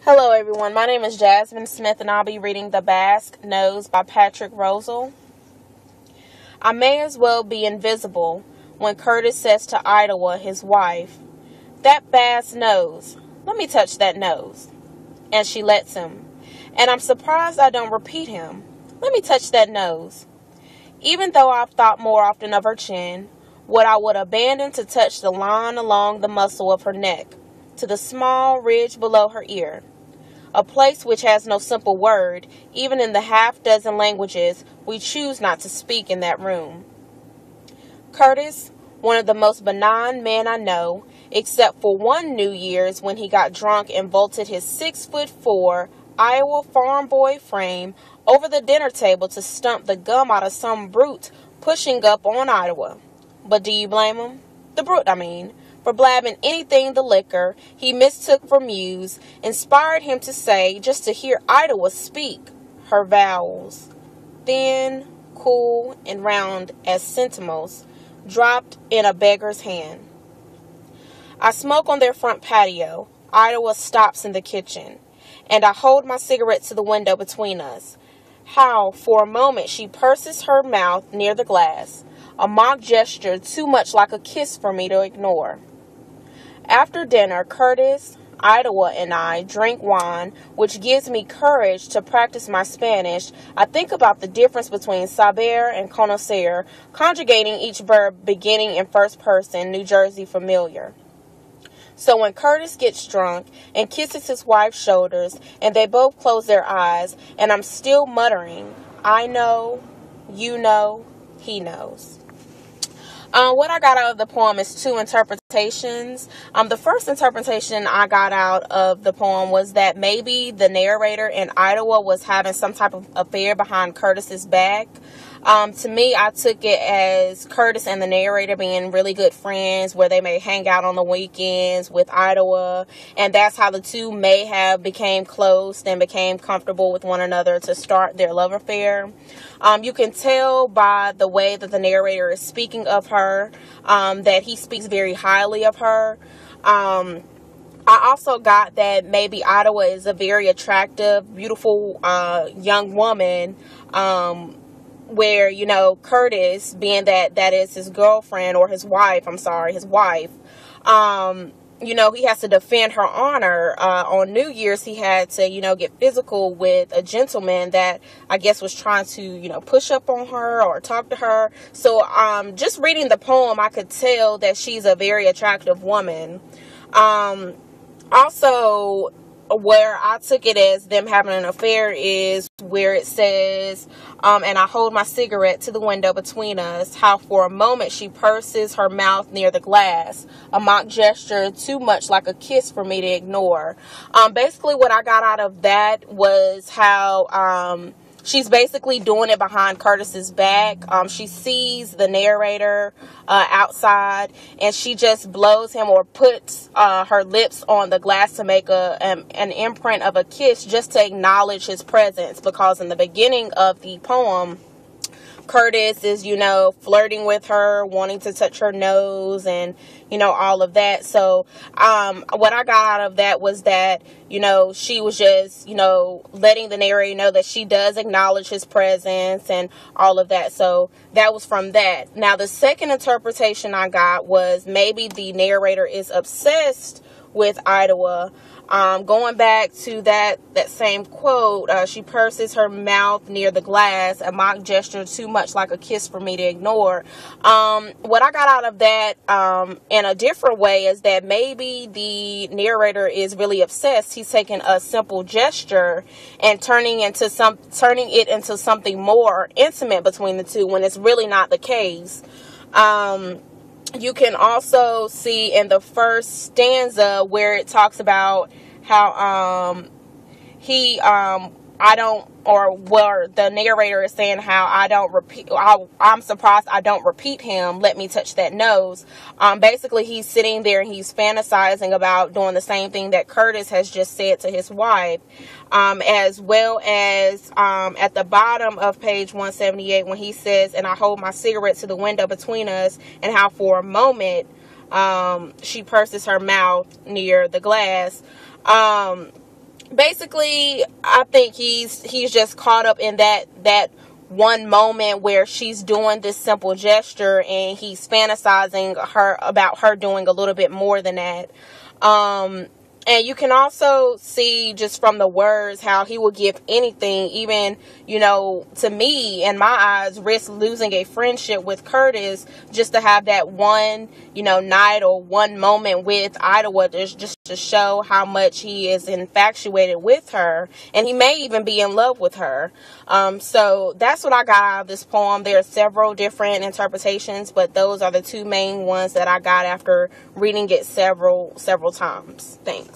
Hello everyone, my name is Jasmine Smith and I'll be reading The Basque Nose by Patrick Rosal. I may as well be invisible when Curtis says to Idawa, his wife, "That Basque nose, let me touch that nose." And she lets him. And I'm surprised I don't repeat him. "Let me touch that nose." Even though I've thought more often of her chin, what I would abandon to touch the line along the muscle of her neck, to the small ridge below her ear. A place which has no simple word, even in the half-dozen languages we choose not to speak in that room. Curtis, one of the most benign men I know, except for one New Year's when he got drunk and vaulted his 6'4" Iowa farm boy frame over the dinner table to stump the gum out of some brute pushing up on Idawa. But do you blame him? The brute, I mean. For blabbing anything the liquor he mistook for muse inspired him to say, just to hear Idawa speak, her vowels, thin, cool, and round as sentinels, dropped in a beggar's hand. I smoke on their front patio. Idawa stops in the kitchen, and I hold my cigarette to the window between us. How, for a moment, she purses her mouth near the glass, a mock gesture too much like a kiss for me to ignore. After dinner, Curtis, Idawa, and I drink wine, which gives me courage to practice my Spanish. I think about the difference between saber and conocer, conjugating each verb beginning in first person, New Jersey familiar. So when Curtis gets drunk and kisses his wife's shoulders, and they both close their eyes, and I'm still muttering, I know, you know, he knows. What I got out of the poem is two interpretations. The first interpretation I got out of the poem was that maybe the narrator in Idawa was having some type of affair behind Curtis's back. To me, I took it as Curtis and the narrator being really good friends, where they may hang out on the weekends with Idawa, and that's how the two may have became close and became comfortable with one another to start their love affair. You can tell by the way that the narrator is speaking of her, that he speaks very highly of her. I also got that maybe Idawa is a very attractive, beautiful young woman, where, you know, Curtis, being that is his girlfriend or his wife, you know, he has to defend her honor. On New Year's, he had to, you know, get physical with a gentleman that I guess was trying to, you know, push up on her or talk to her. So, just reading the poem, I could tell that she's a very attractive woman. Also, where I took it as them having an affair is where it says, and I hold my cigarette to the window between us, how for a moment she purses her mouth near the glass, a mock gesture too much like a kiss for me to ignore. Basically what I got out of that was how, she's basically doing it behind Curtis's back. She sees the narrator outside, and she just blows him or puts her lips on the glass to make an imprint of a kiss, just to acknowledge his presence. Because in the beginning of the poem, Curtis is, you know, flirting with her, wanting to touch her nose and, you know, all of that. So, what I got out of that was that, you know, she was just, you know, letting the narrator know that she does acknowledge his presence and all of that. So that was from that. Now, the second interpretation I got was maybe the narrator is obsessed with Idawa. Going back to that same quote, she purses her mouth near the glass, a mock gesture too much like a kiss for me to ignore. What I got out of that, in a different way, is that maybe the narrator is really obsessed. He's taking a simple gesture and turning it into something more intimate between the two, when it's really not the case. You can also see in the first stanza where it talks about how the narrator is saying how I'm surprised I don't repeat him, let me touch that nose. Basically he's sitting there and he's fantasizing about doing the same thing that Curtis has just said to his wife, as well as at the bottom of page 178 when he says, and I hold my cigarette to the window between us, and how for a moment she purses her mouth near the glass. basically, I think he's just caught up in that one moment where she's doing this simple gesture, and he's fantasizing about her doing a little bit more than that. And you can also see just from the words how he will give anything, even, to me, in my eyes, risk losing a friendship with Curtis just to have that one, night or one moment with Idaho, just to show how much he is infatuated with her. And he may even be in love with her. So that's what I got out of this poem. There are several different interpretations, but those are the two main ones that I got after reading it several times. Thanks.